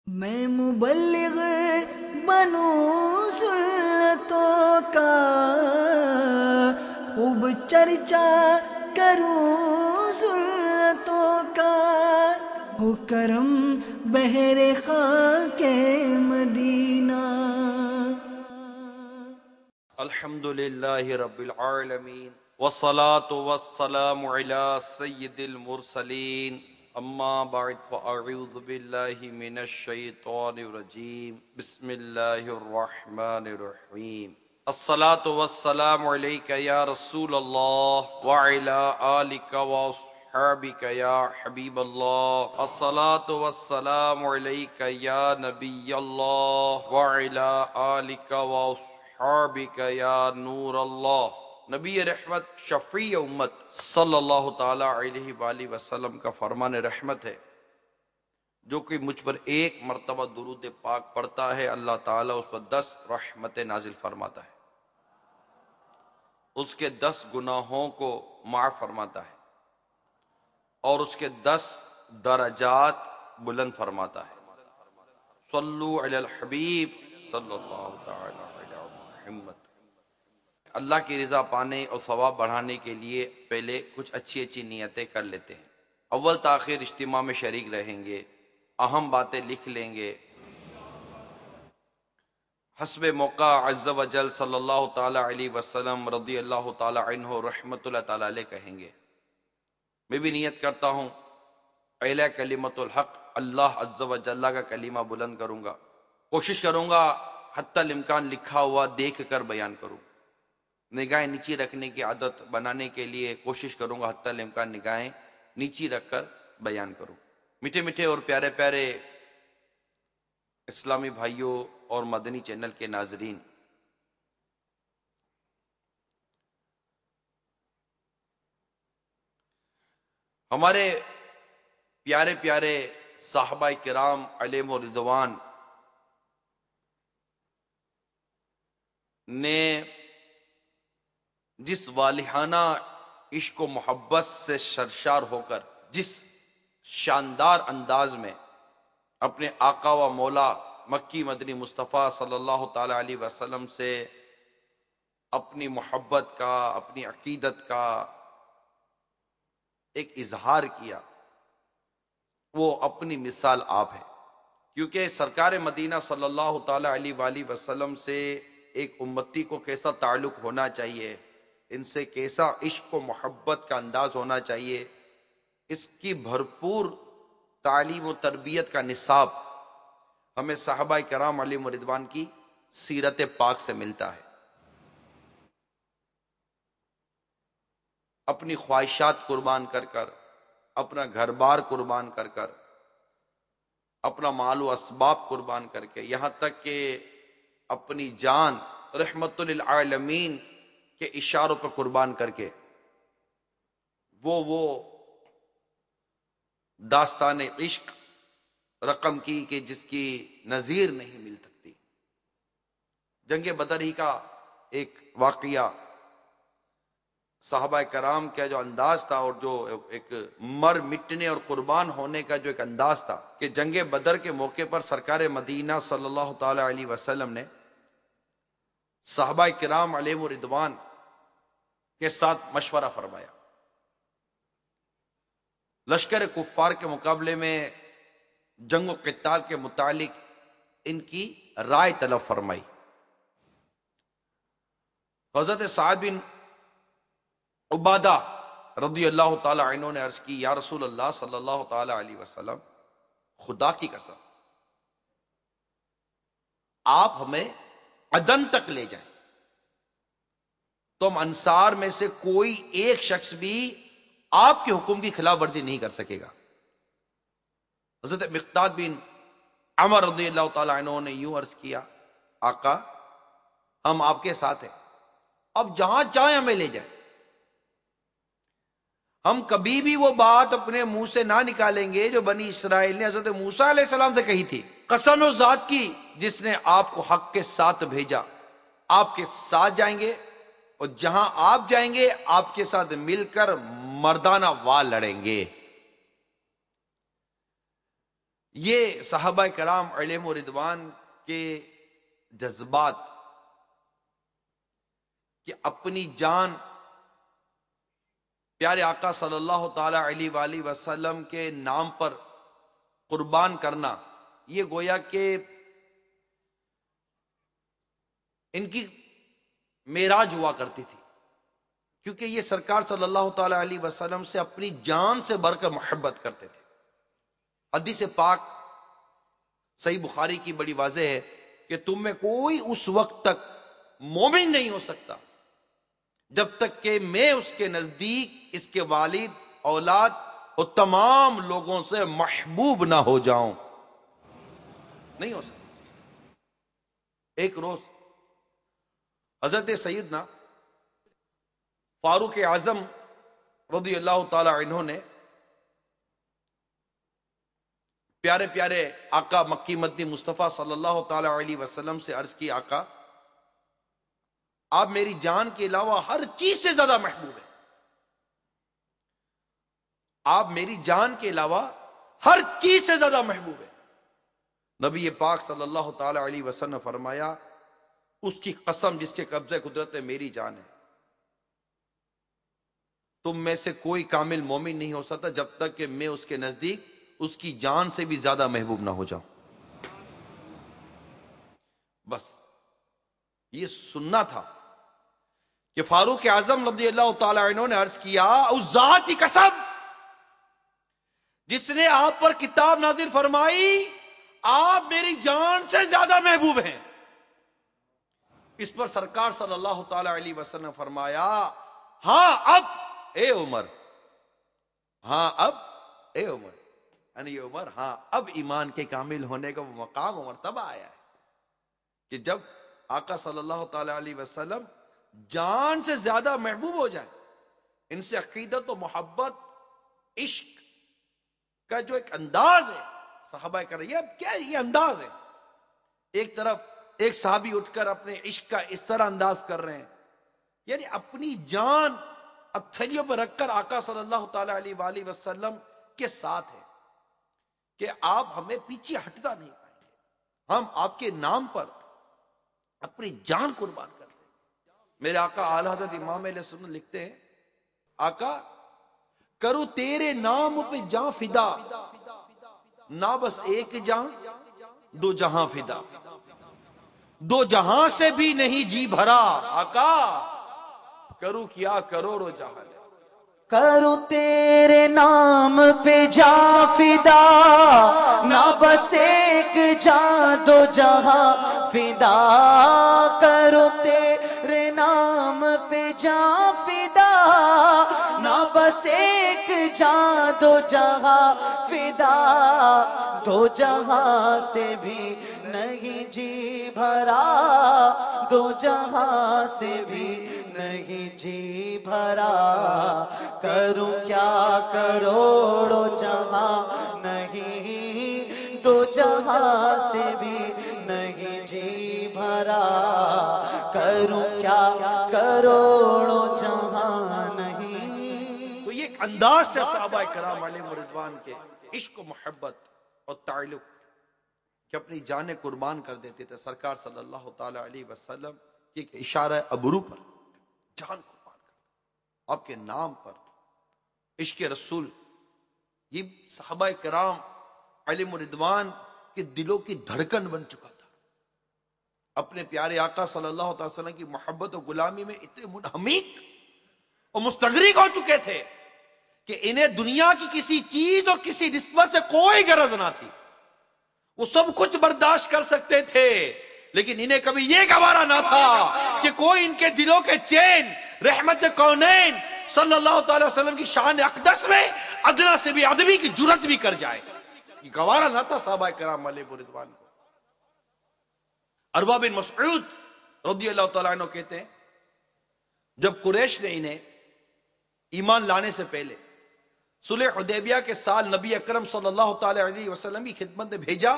میں مبلغ بنوں سنتوں کا، خوب چرچا کروں سنتوں کا، ہو کرم بہر خاک مدینہ۔ الحمد للہ رب العالمین والصلاة والسلام علی سید المرسلین، اما بعد فاعوذ باللہ من الشیطان الرجیم، بسم اللہ الرحمن الرحیم۔ الصلاة والسلام علیک یا رسول اللہ وعلی آلک واصحابک یا حبیب اللہ۔ الصلاة والسلام علیک یا نبی اللہ وعلی آلک واصحابک یا نور اللہ۔ نبی رحمت شفیع امت صلی اللہ تعالی علیہ وآلہ وسلم کا فرمان رحمت ہے، جو کہ مجھ پر ایک مرتبہ درود پاک پڑھتا ہے اللہ تعالیٰ اس پر 10 رحمتیں نازل فرماتا ہے، اس کے 10 گناہوں کو معاف فرماتا ہے اور اس کے 10 درجات بلند فرماتا ہے۔ صلو علی الحبیب صلی اللہ تعالی علی محمد۔ اللہ کی رضا پانے اور ثواب بڑھانے کے لیے پہلے کچھ اچھی اچھی نیتیں کر لیتے ہیں۔ اول تاخیر اجتماع میں شریک رہیں گے، اہم باتیں لکھ لیں گے، حسب موقع عز و جل صلی اللہ تعالی علیہ وسلم رضی اللہ تعالی عنہ رحمت اللہ تعالی علیہ کہیں گے۔ میں بھی نیت کرتا ہوں اعلی کلمت الحق اللہ عز و جل کا کلمہ بلند کروں گا، کوشش کروں گا حتی الامکان لکھا ہوا دیکھ کر بیان کروں، نگاہیں نیچی رکھنے کی عادت بنانے کے لیے کوشش کروں گا حتی الامکان نگاہیں نیچی رکھ کر بیان کروں۔ میٹھے میٹھے اور پیارے پیارے اسلامی بھائیوں اور مدنی چینل کے ناظرین، ہمارے پیارے پیارے صحابہ کرام علیہم رضوان نے جس والہانہ عشق و محبت سے سرشار ہو کر جس شاندار انداز میں اپنے آقا و مولا مکی مدنی مصطفیٰ صلی اللہ تعالی علیہ وسلم سے اپنی محبت کا، اپنی عقیدت کا ایک اظہار کیا، وہ اپنی مثال آپ ہے۔ کیونکہ سرکار مدینہ صلی اللہ تعالی علیہ وآلہ وسلم سے ایک امتی کو کیسا تعلق ہونا چاہیے، ان سے کیسا عشق و محبت کا انداز ہونا چاہیے، اس کی بھرپور تعلیم و تربیت کا نصاب ہمیں صحابہ کرام علیہم رضوان کی سیرت پاک سے ملتا ہے۔ اپنی خواہشات قربان کر کر، اپنا گھر بار قربان کر کر، اپنا مال و اسباب قربان کر کے، یہاں تک کہ اپنی جان رحمت للعالمین کے اشاروں پر قربان کر کے وہ داستان عشق رقم کی کہ جس کی نظیر نہیں مل سکتی۔ جنگ بدر ہی کا ایک واقعہ، صحابہ کرام کا جو انداز تھا اور جو ایک مر مٹنے اور قربان ہونے کا جو ایک انداز تھا، کہ جنگ بدر کے موقع پر سرکار مدینہ صلی اللہ تعالی علیہ وسلم نے صحابہ کرام علیہم رضوان کے ساتھ مشورہ فرمایا، لشکر کفار کے مقابلے میں جنگ و قتال کے متعلق ان کی رائے طلب فرمائی۔ حضرت سعد بن عبادہ رضی اللہ تعالی عنہ نے عرض کی، یا رسول اللہ صلی اللہ تعالی علیہ وسلم، خدا کی قسم آپ ہمیں عدن تک لے جائیں تو ہم انصار میں سے کوئی ایک شخص بھی آپ کے حکم کی خلاف ورزی نہیں کر سکے گا۔ حضرت مقداد بن عمر رضی اللہ تعالی عنہ نے یوں عرض کیا، آقا ہم آپ کے ساتھ ہیں، اب جہاں چاہیں ہمیں لے جائیں، ہم کبھی بھی وہ بات اپنے منہ سے نہ نکالیں گے جو بنی اسرائیل نے حضرت موسیٰ علیہ السلام سے کہی تھی، قسم و ذات کی جس نے آپ کو حق کے ساتھ بھیجا، آپ کے ساتھ جائیں گے اور جہاں آپ جائیں گے آپ کے ساتھ مل کر مردانہ وار لڑیں گے۔ یہ صحابہ کرام علیہم رضوان کے جذبات کہ اپنی جان پیارے آقا صلی اللہ تعالی علیہ وآلہ وسلم کے نام پر قربان کرنا، یہ گویا کہ ان کی معراج ہوا کرتی تھی، کیونکہ یہ سرکار صلی اللہ تعالی علیہ وسلم سے اپنی جان سے بڑھ کر محبت کرتے تھے۔ حدیث پاک صحیح بخاری کی بڑی واضح ہے کہ تم میں کوئی اس وقت تک مومن نہیں ہو سکتا جب تک کہ میں اس کے نزدیک اس کے والد، اولاد اور تمام لوگوں سے محبوب نہ ہو جاؤں، نہیں ہو سکتا۔ ایک روز حضرت سیدنا فاروق اعظم رضی اللہ تعالی عنہ نے پیارے پیارے آقا مکی مدنی مصطفیٰ صلی اللہ تعالی علیہ وسلم سے عرض کی، آقا آپ میری جان کے علاوہ ہر چیز سے زیادہ محبوب ہیں، آپ میری جان کے علاوہ ہر چیز سے زیادہ محبوب ہیں۔ نبی پاک صلی اللہ تعالی علیہ وسلم نے فرمایا، اس کی قسم جس کے قبضے قدرت ہے میری جان ہے، تم میں سے کوئی کامل مومن نہیں ہو سکتا جب تک کہ میں اس کے نزدیک اس کی جان سے بھی زیادہ محبوب نہ ہو جاؤں۔ بس یہ سننا تھا کہ فاروق اعظم رضی اللہ تعالی عنہ نے عرض کیا، اس ذات کی قسم جس نے آپ پر کتاب نازل فرمائی، آپ میری جان سے زیادہ محبوب ہیں۔ اس پر سرکار صلی اللہ تعالی علیہ وسلم نے فرمایا، ہاں اب اے عمر، ہاں اب اے عمر، یعنی یہ عمر، ہاں اب ایمان کے کامل ہونے کا وہ مقام و مرتبہ آیا ہے کہ جب آقا صلی اللہ تعالی علیہ وسلم جان سے زیادہ محبوب ہو جائیں۔ ان سے عقیدت و محبت، عشق کا جو ایک انداز ہے صحابہ کر رہی ہے، اب کیا یہ انداز ہے؟ ایک طرف ایک صحابی اٹھ کر اپنے عشق کا اس طرح انداز کر رہے ہیں، یعنی اپنی جان ہتھیلیوں پر رکھ کر آقا صلی اللہ تعالی علیہ وآلہ وسلم کے ساتھ ہے کہ آپ ہمیں پیچھے ہٹنا نہیں پائیں گے، ہم آپ کے نام پر اپنی جان قربان کر دیں گے۔ میرے آقا اعلی حضرت امام علیہ سنت لکھتے ہیں، آقا کرو تیرے نام پہ جاں فدا، نہ بس ایک جاں دو جہاں فدا، دو جہاں سے بھی نہیں جی بھرا، آقا کرو کیا کروڑوں جہاں، کرو تیرے نام پہ جا فدا، نہ بس ایک جاں دو جہاں فدا، کرو تیرے نام پہ جا فدا، نہ بس ایک جاں دو جہاں فدا، دو جہاں سے بھی نہیں جی بھرا، دو جہاں سے بھی نہیں جی بھرا، کروں کیا کروڑوں جہاں نہیں، دو جہاں سے بھی نہیں جی بھرا، کروں کیا کروڑوں جہاں نہیں۔ تو یہ ایک انداز تھا صحابہ کرام علیہ رضوان کے عشق و محبت اور تعلق کہ اپنی جانیں قربان کر دیتے تھے سرکار صلی اللہ تعالی علیہ وسلم کی ایک اشارہ ابرو پر جان قربان کر، آپ کے نام پر عشق رسول۔ یہ صحابہ کرام علیہ رضوان کے دلوں کی دھڑکن بن چکا تھا، اپنے پیارے آقا صلی اللہ تعالی وسلم کی محبت و غلامی میں اتنے منہمک اور مستغرق ہو چکے تھے کہ انہیں دنیا کی کسی چیز اور کسی نسبت سے کوئی غرض نہ تھی، وہ سب کچھ برداشت کر سکتے تھے، لیکن انہیں کبھی یہ گوارا نہ تھا کہ کوئی ان کے دلوں کے چین رحمت کونین صلی اللہ تعالی وسلم کی شان اقدس میں ادنا سے بھی ادبی کی جرت بھی کر جائے، یہ گوارا نہ تھا صحابہ کرام علیہ رضوان کو۔ عروہ بن مسعود رضی اللہ تعالیٰ عنہ کہتے ہیں، جب قریش نے انہیں ایمان لانے سے پہلے صلح حدیبیہ کے سال نبی اکرم صلی اللہ تعالی علیہ وسلم کی خدمت میں بھیجا،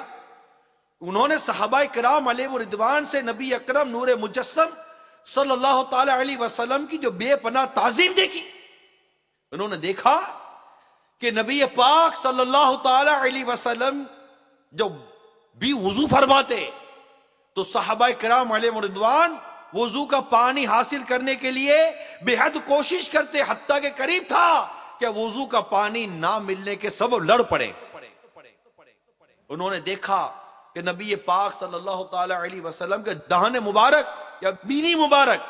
انہوں نے صحابہ کرام علیہ رضوان سے نبی اکرم نور مجسم صلی اللہ تعالی علیہ وسلم کی جو بے پناہ تعظیم دیکھی۔ انہوں نے دیکھا کہ نبی پاک صلی اللہ تعالی علیہ وسلم جب بھی وضو فرماتے تو صحابہ کرام علیہ رضوان وضو کا پانی حاصل کرنے کے لیے بے حد کوشش کرتے، حتیٰ کہ قریب تھا کہ وضو کا پانی نہ ملنے کے سبب لڑ پڑے۔ انہوں نے دیکھا کہ نبی پاک صلی اللہ تعالی علیہ وسلم کے دہن مبارک یا بینی مبارک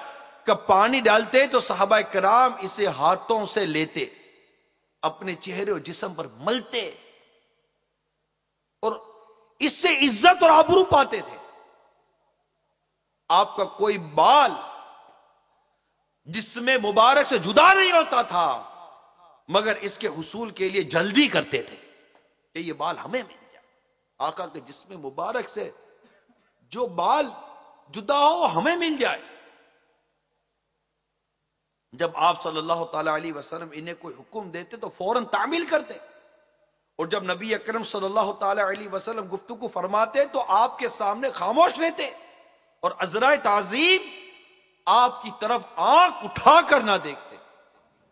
کا پانی ڈالتے تو صحابہ کرام اسے ہاتھوں سے لیتے، اپنے چہرے اور جسم پر ملتے اور اس سے عزت اور آبرو پاتے تھے۔ آپ کا کوئی بال جسم مبارک سے جدا نہیں ہوتا تھا، مگر اس کے حصول کے لیے جلدی کرتے تھے کہ یہ بال ہمیں مل جائے۔ آقا کے جسم مبارک سے جو بال جدا ہو ہمیں مل جائے۔ جب آپ صلی اللہ تعالی علیہ وسلم انہیں کوئی حکم دیتے تو فوراً تعمیل کرتے، اور جب نبی اکرم صلی اللہ تعالی علیہ وسلم گفتگو فرماتے تو آپ کے سامنے خاموش رہتے اور عذرائے تعظیم آپ کی طرف آنکھ اٹھا کر نہ دیکھتے۔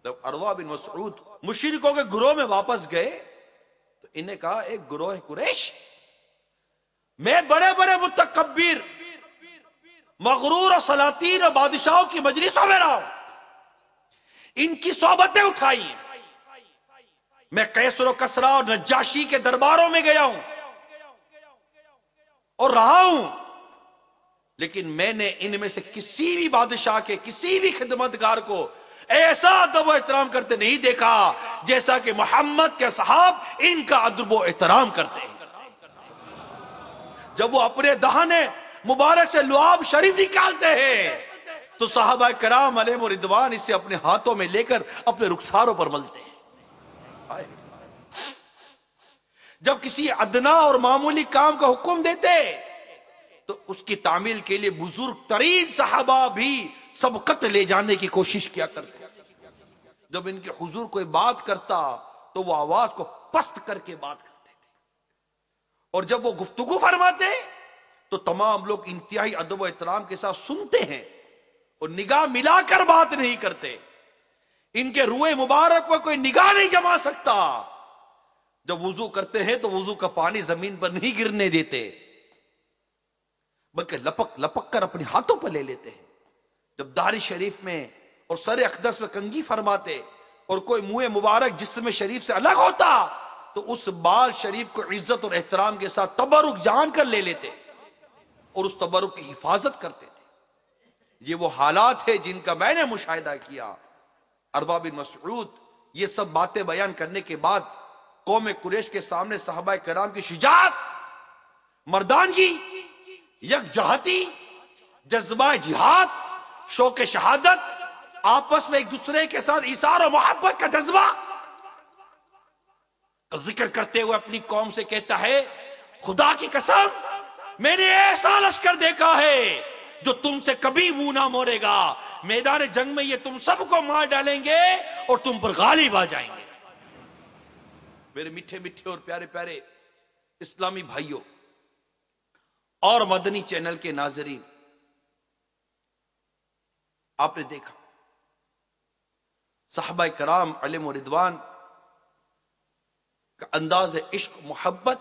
جب عروہ بن مسعود مشرکوں کے گروہ میں واپس گئے تو انہیں کہا، ایک گروہ قریش، میں بڑے بڑے متکبر، مغرور اور سلاطین اور بادشاہوں کی مجلسوں میں رہا ہوں، ان کی صحبتیں اٹھائی، میں قیصر و کسریٰ اور نجاشی کے درباروں میں گیا ہوں اور رہا ہوں، لیکن میں نے ان میں سے کسی بھی بادشاہ کے کسی بھی خدمتگار کو ایسا ادب و احترام کرتے نہیں دیکھا جیسا کہ محمد کے صحاب ان کا ادب و احترام کرتے ہیں۔ جب وہ اپنے دہن مبارک سے لعاب شریف نکالتے ہیں تو صحابہ کرام علیہ رضوان اسے اپنے ہاتھوں میں لے کر اپنے رخساروں پر ملتے ہیں۔ جب کسی ادنا اور معمولی کام کا حکم دیتے تو اس کی تعمیل کے لیے بزرگ ترین صحابہ بھی سبقت لے جانے کی کوشش کیا کرتے۔ جب ان کے حضور کوئی بات کرتا تو وہ آواز کو پست کر کے بات کرتے تھے، اور جب وہ گفتگو فرماتے تو تمام لوگ انتہائی ادب و احترام کے ساتھ سنتے ہیں اور نگاہ ملا کر بات نہیں کرتے۔ ان کے روئے مبارک پر کوئی نگاہ نہیں جما سکتا۔ جب وضو کرتے ہیں تو وضو کا پانی زمین پر نہیں گرنے دیتے، بلکہ لپک لپک کر اپنے ہاتھوں پر لے لیتے ہیں۔ جب داڑھی شریف میں اور سر اقدس میں کنگھی فرماتے اور کوئی منہ مبارک جسم شریف سے الگ ہوتا تو اس بال شریف کو عزت اور احترام کے ساتھ تبرک جان کر لے لیتے اور اس تبرک کی حفاظت کرتے تھے۔ یہ وہ حالات ہے جن کا میں نے مشاہدہ کیا۔ عروہ بن مسعود یہ سب باتیں بیان کرنے کے بعد قوم قریش کے سامنے صحابہ کرام کی شجاعت، مردانگی، یکجہتی، جذبہ جہاد، شوق شہادت، آپس میں ایک دوسرے کے ساتھ ایثار و محبت کا جذبہ ذکر کرتے ہوئے اپنی قوم سے کہتا ہے، خدا کی قسم میں نے ایسا لشکر دیکھا ہے جو تم سے کبھی منہ نہ موڑے گا، میدان جنگ میں یہ تم سب کو مار ڈالیں گے اور تم پر غالب آ جائیں گے۔ میرے میٹھے میٹھے اور پیارے پیارے اسلامی بھائیوں اور مدنی چینل کے ناظرین، آپ نے دیکھا صحابہ کرام علیہ رضوان کا انداز عشق محبت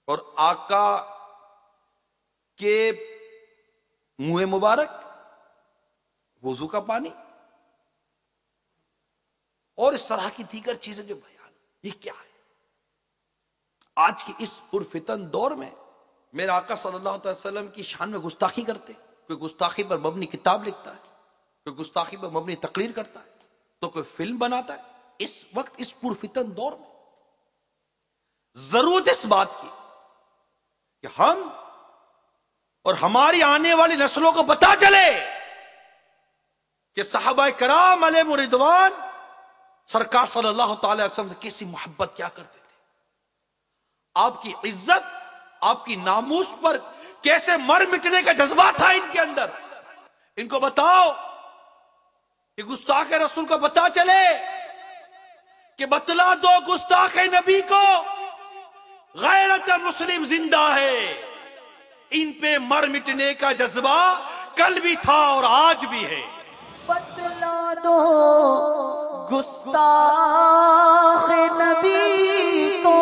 اور آقا کے منہ مبارک، وضو کا پانی اور اس طرح کی دیگر چیزیں جو بیان، یہ کیا ہے؟ آج کی اس پرفتن دور میں میرے آقا صلی اللہ علیہ وسلم کی شان میں گستاخی کرتے، کوئی گستاخی پر مبنی کتاب لکھتا ہے، کوئی گستاخی پر مبنی تقریر کرتا ہے، تو کوئی فلم بناتا ہے۔ اس وقت اس پرفتن دور میں ضرورت اس بات کی کہ ہم اور ہماری آنے والی نسلوں کو پتا چلے کہ صحابہ کرام علیہ رضوان سرکار صلی اللہ تعالی وسلم سے کیسی محبت کیا کرتے تھے، آپ کی عزت، آپ کی ناموس پر کیسے مر مٹنے کا جذبہ تھا ان کے اندر۔ ان کو بتاؤ کہ گستاخ رسول کو پتا چلے کہ بتلا دو گستاخ نبی کو غیرت مسلم زندہ ہے، ان پہ مر مٹنے کا جذبہ کل بھی تھا اور آج بھی ہے۔ بتلا دو گستاخ نبی کو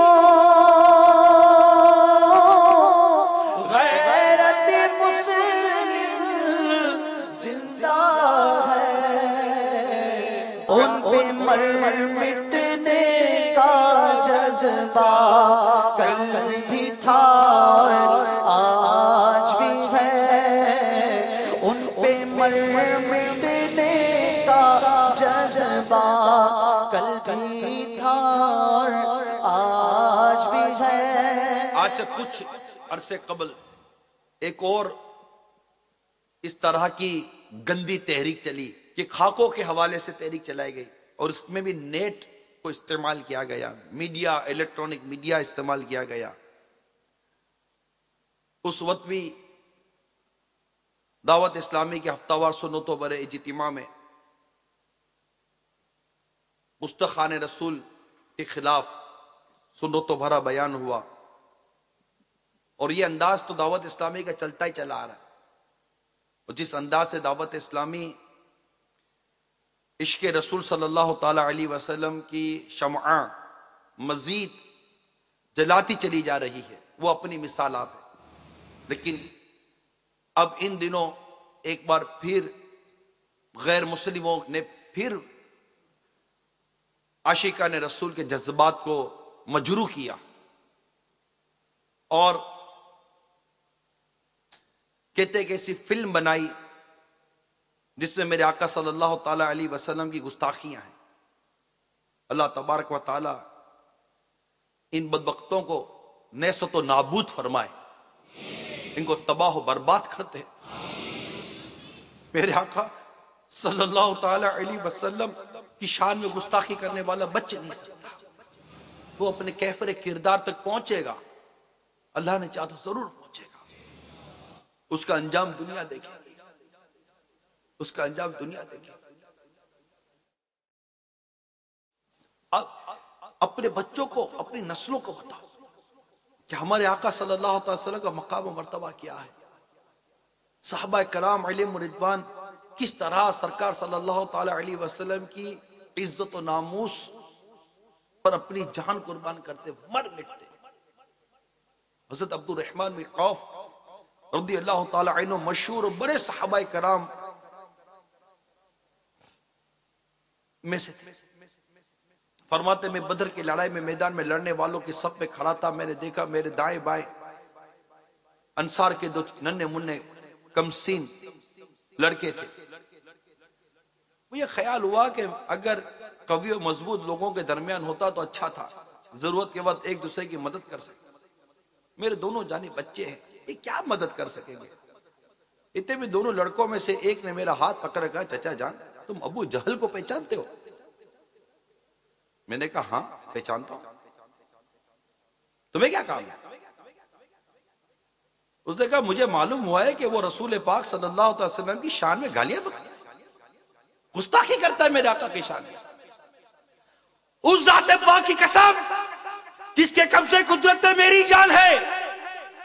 تھا اور آج بھی ہے، ان پہ مر مٹنے کا جذبہ کل بھی تھا اور آج بھی ہے۔ آج سے کچھ عرصے قبل ایک اور اس طرح کی گندی تحریک چلی کہ خاکوں کے حوالے سے تحریک چلائی گئی، اور اس میں بھی نیٹ کو استعمال کیا گیا، میڈیا، الیکٹرانک میڈیا استعمال کیا گیا۔ اس وقت بھی دعوت اسلامی کے ہفتہ وار سنتوں برے اجتماع میں مستخان رسول کے خلاف سنتوں بھرا بیان ہوا، اور یہ انداز تو دعوت اسلامی کا چلتا ہی چلا آ رہا ہے، اور جس انداز سے دعوت اسلامی عشق رسول صلی اللہ تعالی علیہ وسلم کی شمع مزید جلاتی چلی جا رہی ہے، وہ اپنی مثال آپ ہے۔ لیکن اب ان دنوں ایک بار پھر غیر مسلموں نے پھر عاشقان رسول کے جذبات کو مجروح کیا، اور کہتے کہ ایسی فلم بنائی جس میں میرے آقا صلی اللہ تعالی علیہ وسلم کی گستاخیاں ہیں۔ اللہ تبارک و تعالی ان بدبختوں کو نیست و نابود فرمائے، ان کو تباہ و برباد کرتے۔ میرے آقا صلی اللہ تعالی علیہ وسلم کی شان میں گستاخی کرنے والا بچ نہیں سکتا، وہ اپنے کیفر کردار تک پہنچے گا، اللہ نے چاہا تو ضرور پہنچے گا، اس کا انجام دنیا دیکھے گی، اس کا انجام دنیا دیکھے گی۔ اپنے بچوں کو، اپنی نسلوں کو بتاؤ کہ ہمارے آقا صلی اللہ تعالی وسلم کا مقام و مرتبہ کیا ہے، صحابہ کرام علیہم رضوان کس طرح سرکار صلی اللہ تعالی علیہ وسلم کی عزت و ناموس پر اپنی جان قربان کرتے، مر مٹتے۔ حضرت عبد الرحمن بن عوف رضی اللہ تعالی عنہ مشہور اور بڑے صحابہ کرام میں سے تھے، فرماتے میں بدر کی لڑائی میں میدان میں لڑنے والوں کی صف میں کھڑا تھا، میں نے دیکھا میرے دائیں بائیں انصار کے دو ننھے منھے کمسین لڑکے تھے۔ مجھے خیال ہوا کہ اگر قوی و مضبوط لوگوں کے درمیان ہوتا تو اچھا تھا، ضرورت کے وقت ایک دوسرے کی مدد کر سکتے۔ میرے دونوں جانب بچے ہیں، یہ کیا مدد کر سکیں گے؟ اتنے میں دونوں لڑکوں میں سے ایک نے میرا ہاتھ پکڑ کہا، چچا جان تم ابو جہل کو پہچانتے ہو؟ میں نے کہا ہاں پہچانتا ہوں، تمہیں کیا کام ہے؟ اس نے کہا مجھے معلوم ہوا ہے کہ وہ رسول پاک صلی اللہ علیہ وسلم کی شان میں گالیاں بکتا ہے، گستاخی کرتا ہے میرے آقا کی شان میں۔ اس ذات پاک کی قسم جس کے قبضے قدرت میں میری جان ہے،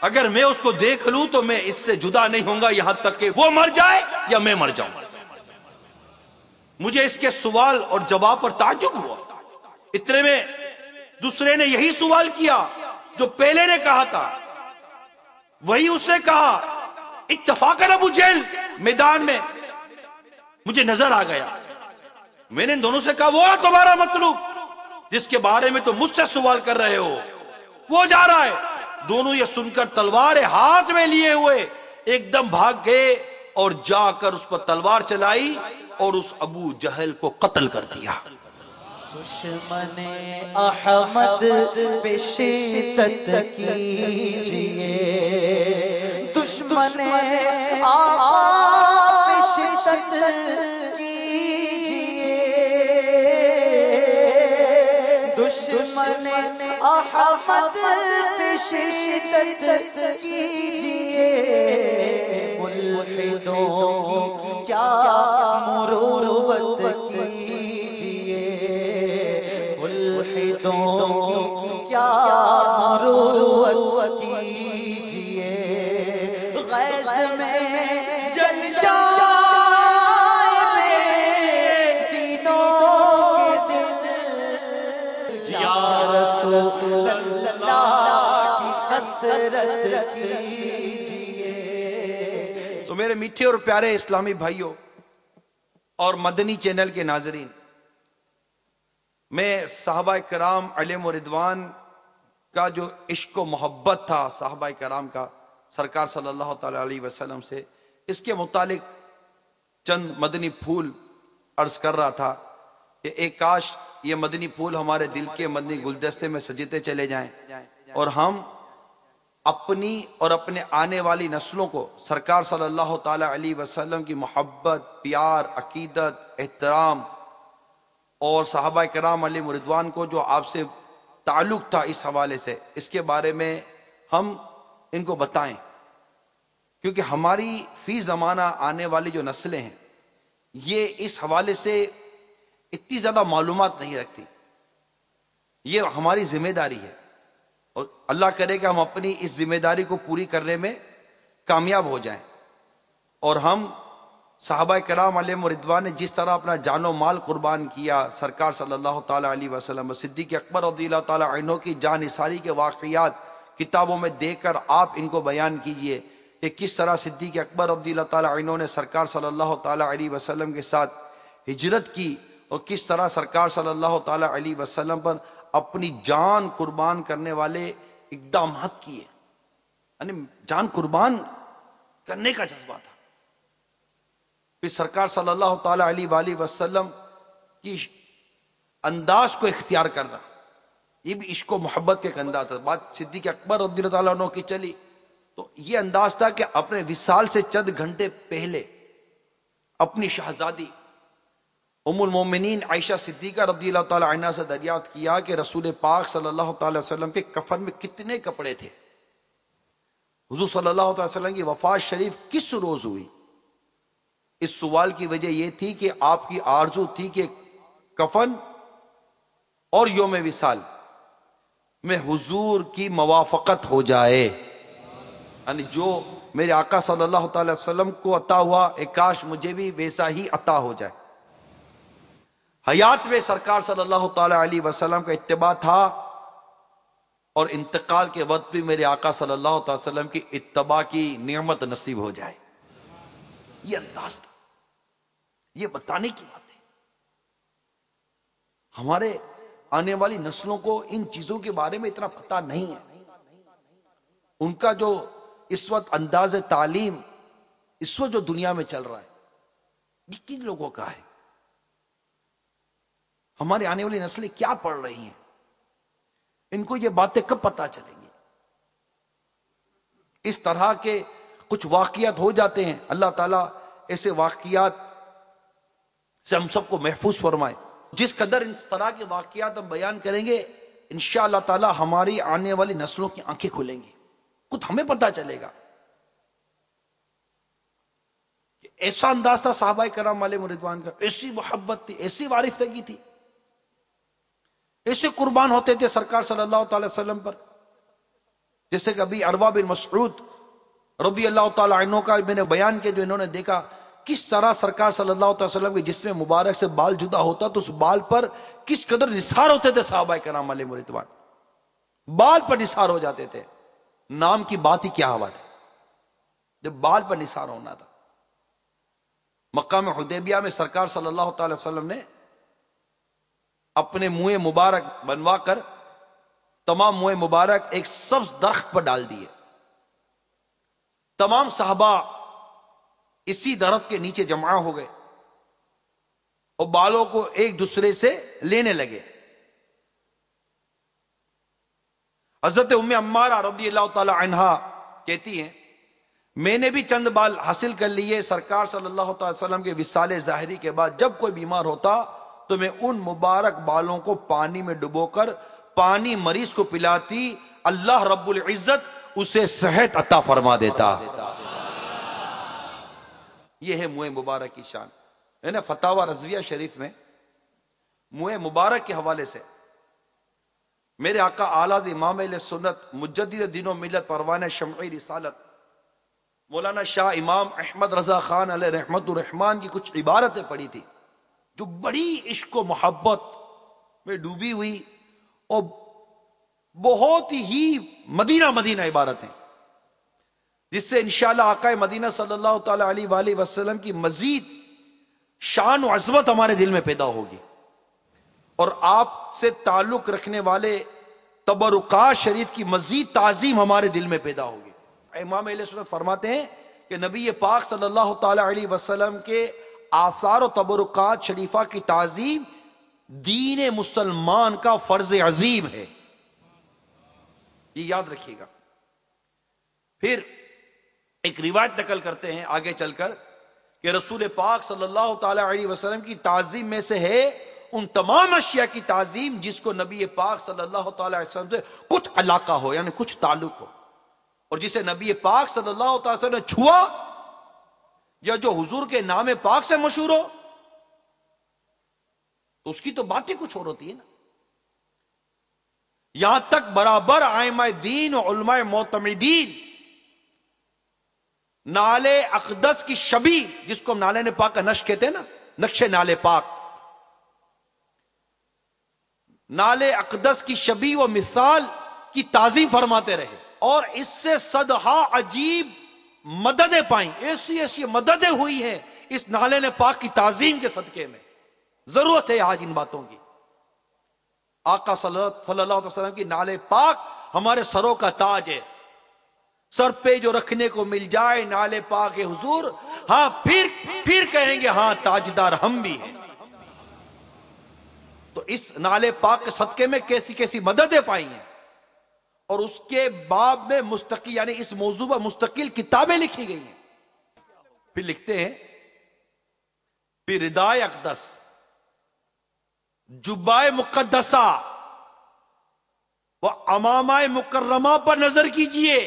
اگر میں اس کو دیکھ لوں تو میں اس سے جدا نہیں ہوں گا یہاں تک کہ وہ مر جائے یا میں مر جاؤں۔ مجھے اس کے سوال اور جواب پر تعجب ہوا۔ اتنے میں دوسرے نے یہی سوال کیا جو پہلے نے کہا تھا، وہی اس نے کہا، اتفاقاً ابو جہل میدان میں مجھے نظر آ گیا۔ میں نے ان دونوں سے کہا وہ تمہارا مطلوب جس کے بارے میں تم مجھ سے سوال کر رہے ہو وہ جا رہا ہے۔ دونوں یہ سن کر تلواریں ہاتھ میں لیے ہوئے ایک دم بھاگ گئے اور جا کر اس پر تلوار چلائی اور اس ابو جہل کو قتل کر دیا۔ دشمن احمد پہ شدت کیجئے، دشمن آقا پہ شدت کیجئے، دشمن احمد پہ شدت کیجئے، ملحدوں کی کیا مروت کیجئے، ملحدوں کی کیا مروت کیجئے، غیظ میں جل جائے دینوں کے دل، یا رسول اللہ کی حسرت کیجئے۔ تو میرے میٹھے اور پیارے اسلامی بھائیوں اور مدنی چینل کے ناظرین، میں صحابہ کرام علیہم رضوان کا جو عشق و محبت تھا صحابہ کرام کا سرکار صلی اللہ تعالی علیہ وسلم سے، اس کے متعلق چند مدنی پھول عرض کر رہا تھا کہ ایک کاش یہ مدنی پھول ہمارے دل کے مدنی گلدستے میں سجتے چلے جائیں اور ہم اپنی اور اپنے آنے والی نسلوں کو سرکار صلی اللہ تعالی علیہ وسلم کی محبت، پیار، عقیدت، احترام اور صحابہ کرام علیہ رضوان کو جو آپ سے تعلق تھا اس حوالے سے، اس کے بارے میں ہم ان کو بتائیں، کیونکہ ہماری فی زمانہ آنے والی جو نسلیں ہیں یہ اس حوالے سے اتنی زیادہ معلومات نہیں رکھتی. یہ ہماری ذمہ داری ہے اور اللہ کرے کہ ہم اپنی اس ذمہ داری کو پوری کرنے میں کامیاب ہو جائیں اور ہم صحابہ کرام علیہ رضوان نے جس طرح اپنا جان و مال قربان کیا، سرکار صلی اللہ تعالی علیہ وسلم، صدیق اکبر رضی اللہ تعالی عنہ کی جان نثاری کے واقعات کتابوں میں دیکھ کر آپ ان کو بیان کیجئے کہ کس طرح صدیق اکبر رضی اللہ تعالی عنہ نے سرکار صلی اللہ تعالی علیہ وسلم کے ساتھ ہجرت کی اور کس طرح سرکار صلی اللہ تعالی علیہ وسلم پر اپنی جان قربان کرنے والے اقدامات کیے، یعنی جان قربان کرنے کا جذبہ تھا. پھر سرکار صلی اللہ تعالی علیہ وآلہ وسلم کی انداز کو اختیار کرنا، یہ بھی عشق و محبت کے ایک انداز تھا. بات صدیق اکبر رضی اللہ تعالیٰ عنہ کی چلی تو یہ انداز تھا کہ اپنے وصال سے چند گھنٹے پہلے اپنی شہزادی ام المومنین عائشہ صدیقہ رضی اللہ تعالی عنہا سے دریافت کیا کہ رسول پاک صلی اللہ تعالی وسلم کے کفن میں کتنے کپڑے تھے. حضور صلی اللہ تعالی وسلم کی وفات شریف کس روز ہوئی؟ اس سوال کی وجہ یہ تھی کہ آپ کی آرزو تھی کہ کفن اور یوم وصال میں حضور کی موافقت ہو جائے، یعنی جو میرے آقا صلی اللہ تعالی وسلم کو عطا ہوا ایک کاش مجھے بھی ویسا ہی عطا ہو جائے. حیات میں سرکار صلی اللہ تعالی علیہ وسلم کا اتباع تھا اور انتقال کے وقت بھی میرے آقا صلی اللہ تعالی وسلم کی اتباع کی نعمت نصیب ہو جائے. یہ انداز تھا، یہ بتانے کی بات ہے. ہمارے آنے والی نسلوں کو ان چیزوں کے بارے میں اتنا پتہ نہیں ہے. ان کا جو اس وقت انداز تعلیم اس وقت جو دنیا میں چل رہا ہے یہ کن لوگوں کا ہے؟ ہماری آنے والی نسلیں کیا پڑھ رہی ہیں؟ ان کو یہ باتیں کب پتہ چلیں گی؟ اس طرح کے کچھ واقعات ہو جاتے ہیں. اللہ تعالیٰ ایسے واقعات سے ہم سب کو محفوظ فرمائے. جس قدر اس طرح کے واقعات ہم بیان کریں گے انشاءاللہ تعالیٰ ہماری آنے والی نسلوں کی آنکھیں کھلیں گی، خود ہمیں پتہ چلے گا کہ ایسا انداز تھا صحابہ کرام علیہ رضوان کا، ایسی محبت تھی، ایسی وارفتگی تھی، ایسے قربان ہوتے تھے سرکار صلی اللہ تعالی وسلم پر. جیسے کہ ابھی عروہ بن مسعود رضی اللہ تعالی عنہ کا میں نے بیان کیا، جو انہوں نے دیکھا کس طرح سرکار صلی اللہ تعالی وسلم کے جسم مبارک سے بال جدا ہوتا تو اس بال پر کس قدر نثار ہوتے تھے صحابہ کرام علیہ رضوان، بال پر نثار ہو جاتے تھے. نام کی بات ہی کیا بات ہے جب بال پر نثار ہونا تھا. مقام حدیبیہ میں سرکار صلی اللہ تعالی وسلم نے اپنے منہ مبارک بنوا کر تمام منہ مبارک ایک سبز درخت پر ڈال دیے. تمام صحابہ اسی درخت کے نیچے جمع ہو گئے اور بالوں کو ایک دوسرے سے لینے لگے. حضرت ام عمارہ رضی اللہ تعالی عنہا کہتی ہیں میں نے بھی چند بال حاصل کر لیے. سرکار صلی اللہ تعالی وسلم کے وصال ظاہری کے بعد جب کوئی بیمار ہوتا تو میں ان مبارک بالوں کو پانی میں ڈبو کر پانی مریض کو پلاتی، اللہ رب العزت اسے صحت عطا فرما دیتا. یہ ہے منہ مبارک کی شان. ہے نا فتاوی رضویہ شریف میں منہ مبارک کے حوالے سے میرے آقا اعلیٰ امام اہل سنت مجدد دین و ملت پروانہ شمعی رسالت مولانا شاہ امام احمد رضا خان علیہ رحمت الرحمان کی کچھ عبارتیں پڑھی تھی جو بڑی عشق و محبت میں ڈوبی ہوئی اور بہت ہی مدینہ مدینہ عبارتیں، جس سے انشاءاللہ آقا مدینہ صلی اللہ تعالی علیہ وآلہ وسلم کی مزید شان و عظمت ہمارے دل میں پیدا ہوگی اور آپ سے تعلق رکھنے والے تبرکات شریف کی مزید تعظیم ہمارے دل میں پیدا ہوگی. امام اہل سنت فرماتے ہیں کہ نبی پاک صلی اللہ تعالی علیہ وسلم کے آثار و تبرکات شریفہ کی تعظیم دین مسلمان کا فرض عظیم ہے. یہ یاد رکھیے گا. پھر ایک روایت نقل کرتے ہیں آگے چل کر کہ رسول پاک صلی اللہ تعالی علیہ وسلم کی تعظیم میں سے ہے ان تمام اشیاء کی تعظیم جس کو نبی پاک صلی اللہ تعالی علیہ وسلم سے کچھ علاقہ ہو، یعنی کچھ تعلق ہو، اور جسے نبی پاک صلی اللہ تعالی وسلم نے چھوا یا جو حضور کے نام پاک سے مشہور ہو تو اس کی تو بات ہی کچھ اور ہوتی ہے نا. یہاں تک برابر ائمہ دین و علماء معتمدین نالے اقدس کی شبیہ، جس کو ہم نالے پاک کا نقش کہتے ہیں نا، نقش نالے پاک، نالے اقدس کی شبیہ و مثال کی تعظیم فرماتے رہے، اور اس سے صدہا عجیب مددیں پائیں. ایسی ایسی مددیں ہوئی ہیں اس نالے پاک کی تعظیم کے صدقے میں. ضرورت ہے آج ان باتوں کی. آقا صلی اللہ علیہ وسلم کی نالے پاک ہمارے سروں کا تاج ہے. سر پہ جو رکھنے کو مل جائے نالے پاک ہے حضور، ہاں پھر کہیں گے ہاں تاجدار ہم بھی ہیں. تو اس نالے پاک کے صدقے میں کیسی کیسی مددیں پائی ہیں، اور اس کے باب میں مستقل، یعنی اس موضوع پر مستقل کتابیں لکھی گئی ہیں. پھر لکھتے ہیں پھر ردائے اقدس، جبائے مقدسہ و امامہ مکرمہ پر نظر کیجئے.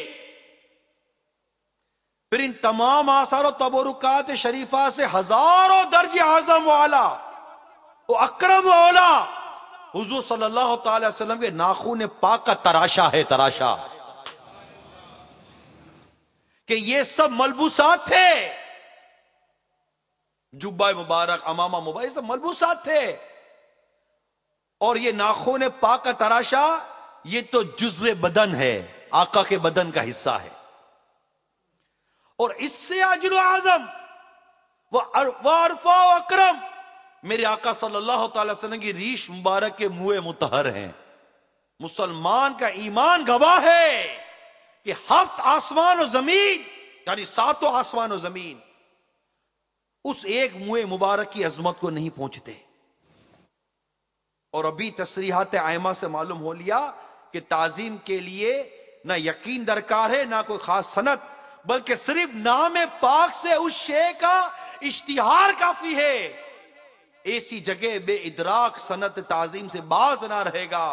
پھر ان تمام آثار و تبرکات شریفہ سے ہزاروں درجے اعظم والا و اکرم والا حضور صلی اللہ تعالی وسلم کے ناخن پاک کا تراشا ہے. تراشا کہ یہ سب ملبوسات تھے، جبہ مبارک، امامہ مبارک، یہ سب ملبوسات تھے، اور یہ ناخن پاک کا تراشا یہ تو جزو بدن ہے، آقا کے بدن کا حصہ ہے. اور اس سے اجر و اعظم و عرفہ و اکرم میرے آقا صلی اللہ تعالی وسلم کی ریش مبارک کے منہ مطہر ہیں. مسلمان کا ایمان گواہ ہے کہ 7 آسمان و زمین، یعنی 7 آسمان و زمین اس ایک منہ مبارک کی عظمت کو نہیں پہنچتے. اور ابھی تصریحات ائمہ سے معلوم ہو لیا کہ تعظیم کے لیے نہ یقین درکار ہے نہ کوئی خاص سند، بلکہ صرف نام پاک سے اس شے کا اشتہار کافی ہے. ایسی جگہ بے ادراک سنت تعظیم سے باز نہ رہے گا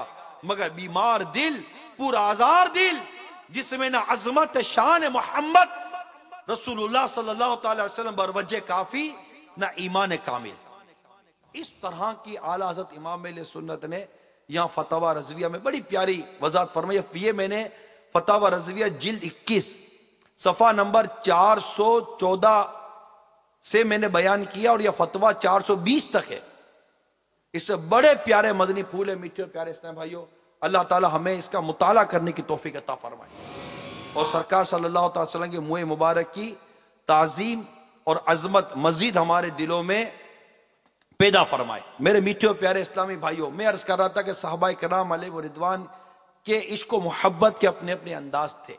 مگر بیمار دل، پر آزار دل، جس میں نہ عظمت شان محمد رسول اللہ صلی اللہ تعالی وسلم بروجہ کافی، نہ ایمان کامل. اس طرح کی اعلی حضرت امام اہل سنت نے یہاں فتاوی رضویہ میں بڑی پیاری وضاحت فرمائی. یہ میں نے فتاوی رضویہ جلد 21 صفحہ نمبر 414 سے میں نے بیان کیا، اور یہ فتویٰ 420 تک ہے. اس سے بڑے پیارے مدنی پھول ہے. میٹھے اور پیارے اسلام بھائیوں، اللہ تعالی ہمیں اس کا مطالعہ کرنے کی توفیق عطا فرمائے، اور سرکار صلی اللہ تعالی وسلم کے منہ مبارک کی تعظیم اور عظمت مزید ہمارے دلوں میں پیدا فرمائے. میرے میٹھے اور پیارے اسلامی بھائیوں، میں عرض کر رہا تھا کہ صحابہ کرام علیہ رضوان کے عشق و محبت کے اپنے اپنے انداز تھے.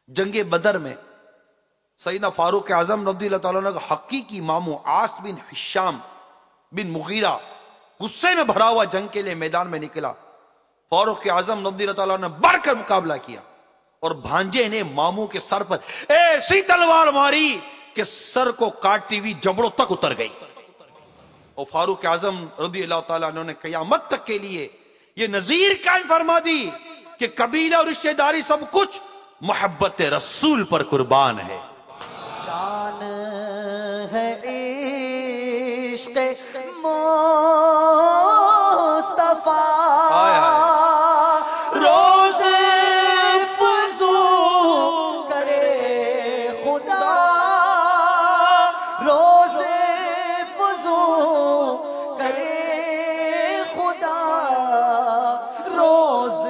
جنگ بدر میں سیدنا فاروق اعظم رضی اللہ تعالیٰ عنہ کا حقیقی ماموں عاص بن ہشام بن مغیرہ غصے میں بھرا ہوا جنگ کے لیے میدان میں نکلا. فاروق اعظم رضی اللہ تعالیٰ نے بڑھ کر مقابلہ کیا، اور بھانجے نے ماموں کے سر پر ایسی تلوار ماری کہ سر کو کاٹتی ہوئی جبڑوں تک اتر گئی. اور فاروق اعظم رضی اللہ تعالیٰ عنہ نے قیامت تک کے لیے یہ نذیر قائم فرما دی کہ قبیلہ اور رشتہ داری سب کچھ محبت رسول پر قربان ہے. جان ہے عشق مصطفیٰ، روز فضو کرے خدا، روز فضو کرے خدا، روز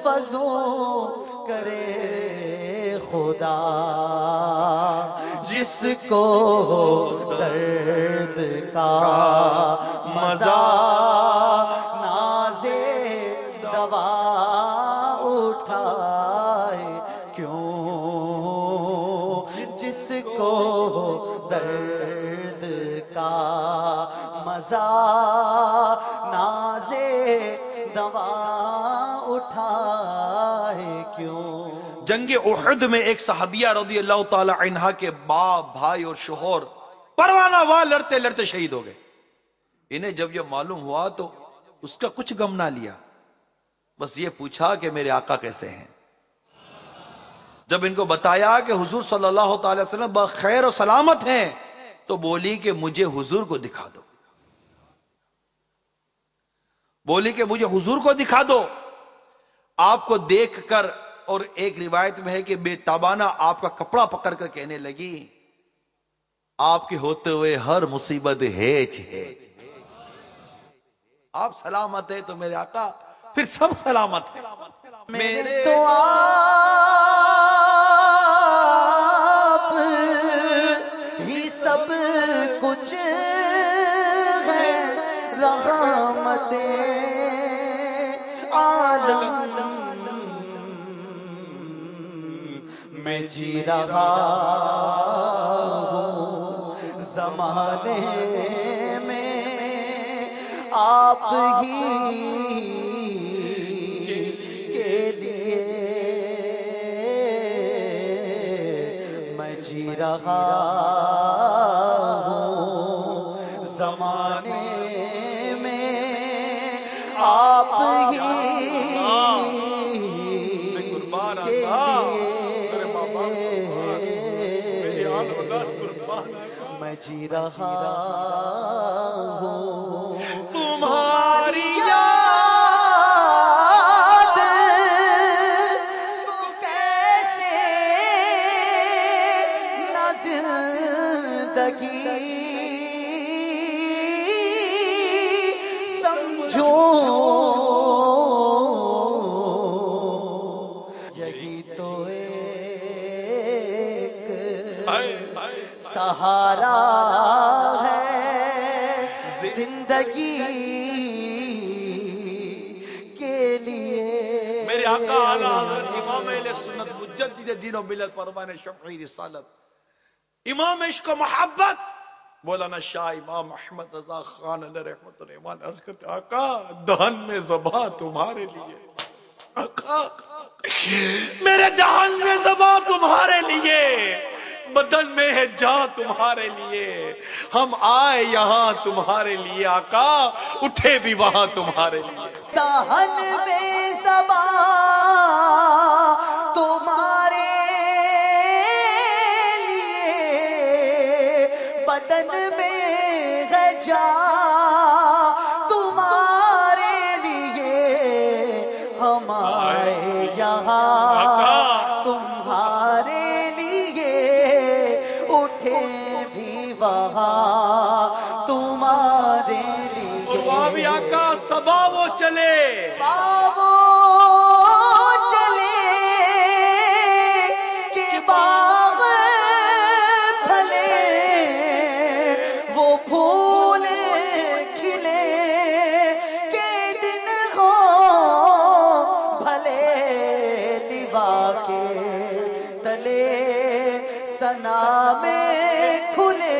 فضو کرے خدا، جس کو درد کا مزہ نازے دوا اٹھائے کیوں، جس کو درد کا مزہ نازے دوا اٹھائے کیوں۔ جنگ احد میں ایک صحابیہ رضی اللہ تعالی عنہا کے باپ، بھائی اور شوہر پروانہ وہاں لڑتے لڑتے شہید ہو گئے۔ انہیں جب یہ معلوم ہوا تو اس کا کچھ غم نہ لیا، بس یہ پوچھا کہ میرے آقا کیسے ہیں۔ جب ان کو بتایا کہ حضور صلی اللہ تعالی وسلم بخیر و سلامت ہیں تو بولی کہ مجھے حضور کو دکھا دو، بولی کہ مجھے حضور کو دکھا دو۔ آپ کو دیکھ کر، اور ایک روایت میں ہے کہ بے تابانہ آپ کا کپڑا پکڑ کر کہنے لگی آپ کے ہوتے ہوئے ہر مصیبت ہیچ ہے، آپ سلامت ہیں تو میرے آقا پھر سب سلامت ہیں۔ میرے تو آپ ہی سب کچھ ہے، رحمت عالم میں جی رہا ہوں، زمانے میں آپ ہی کے لیے میں جی رہا ہوں، زمانے میں آپ ہی کے لیے میں جی رہا ہوں، تمہاری یاد کو کیسے نہ زندگی سمجھو، یہی تو ایک سہارا ہے زندگی کے لیے۔ میرے آقا اعلی حضرت امام اہل سنت مجدد دین و ملت پروان شمعی رسالت، امام عشق و محبت مولانا شاہ امام احمد رضا خان علیہ رحمت الرحمان عرض کرتے آقا دہن میں زباں تمہارے لیے، آقا میرے دہن میں زباں تمہارے لیے، بدن میں ہے جان تمہارے لیے، ہم آئے یہاں تمہارے لیے، آقا اٹھے بھی وہاں تمہارے لیے۔ دہن میں زباں تمہارے لیے، بدن میں ہے جان تمہارے لیے، ہم آئے یہاں تمہارے لیے، اٹھے بھی وہاں تمہارے لیے۔ اور وہاں بھی آقا صبا وہ چلے، وہ چلے کہ باغ پھلے، وہ پھول کھلے کہ دن ہو بھلے، دیوا کے تلے سنا میں کھلے،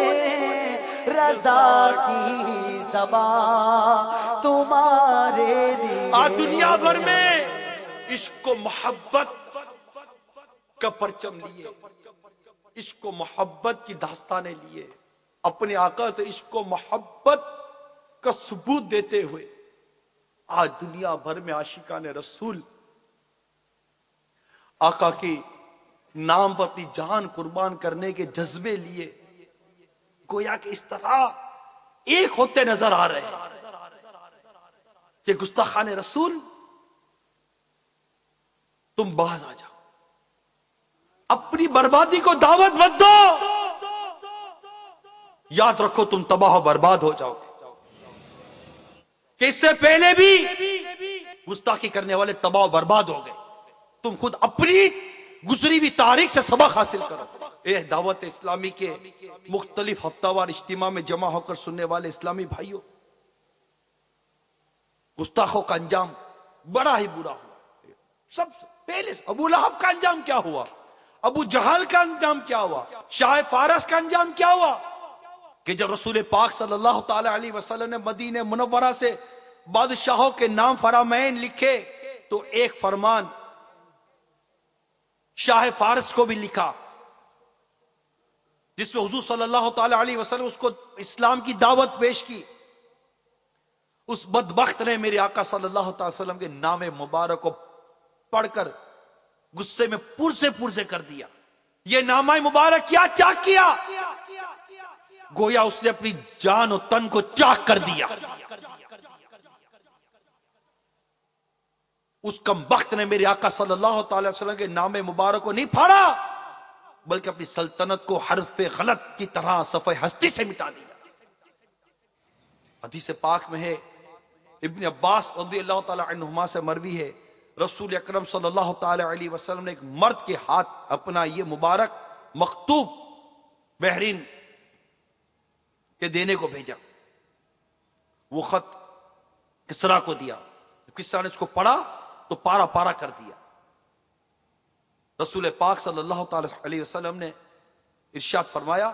رضا کی زبان تمہارے لیے۔ دنیا بھر میں عشق و محبت کا پرچم لیے، عشق و محبت کی داستانیں لیے، اپنے آقا سے عشق و محبت کا ثبوت دیتے ہوئے آج دنیا بھر میں عاشقان رسول آقا کے نام پر اپنی جان قربان کرنے کے جذبے لیے گویا کہ اس طرح ایک ہوتے نظر آ رہے ہیں کہ گستاخان رسول تم باز آ جاؤ، اپنی بربادی کو دعوت مت دو، یاد رکھو تم تباہ و برباد ہو جاؤ گے، کہ اس سے پہلے بھی گستاخی کرنے والے تباہ و برباد ہو گئے، تم خود اپنی گزری ہوئی تاریخ سے سبق حاصل کرو۔ اے دعوت اسلامی کے مختلف ہفتہ وار اجتماع میں جمع ہو کر سننے والے اسلامی بھائیوں، گستاخوں کا انجام بڑا ہی برا ہوا. سب سے پہلے ابو لہب کا انجام کیا ہوا, ابو جہل کا انجام کیا ہوا, شاہ فارس کا انجام کیا ہوا, کہ جب رسول پاک صلی اللہ تعالی علیہ وسلم نے مدینہ منورہ سے بادشاہوں کے نام فرامین لکھے تو ایک فرمان شاہ فارس کو بھی لکھا جس میں حضور صلی اللہ تعالی علیہ وسلم اس کو اسلام کی دعوت پیش کی. اس بدبخت نے میرے آقا صلی اللہ تعالی وسلم کے نام مبارک کو پڑھ کر غصے میں پرزے کر دیا. یہ نامہ مبارک کیا چاک کیا, گویا اس نے اپنی جان و تن کو چاک کر دیا. اس کم بخت نے میرے آقا صلی اللہ تعالی وسلم کے نام مبارک کو نہیں پھاڑا بلکہ اپنی سلطنت کو حرف غلط کی طرح صفحہ ہستی سے مٹا دیا. حدیث پاک میں ہے, ابن عباس رضی اللہ تعالی عنہما سے مروی ہے, رسول اکرم صلی اللہ تعالی علیہ وسلم نے ایک مرد کے ہاتھ اپنا یہ مبارک مکتوب بحرین کے دینے کو بھیجا. وہ خط کسریٰ کو دیا, کسریٰ نے اس کو پڑھا تو پارا پارا کر دیا. رسول پاک صلی اللہ تعالی علیہ وسلم نے ارشاد فرمایا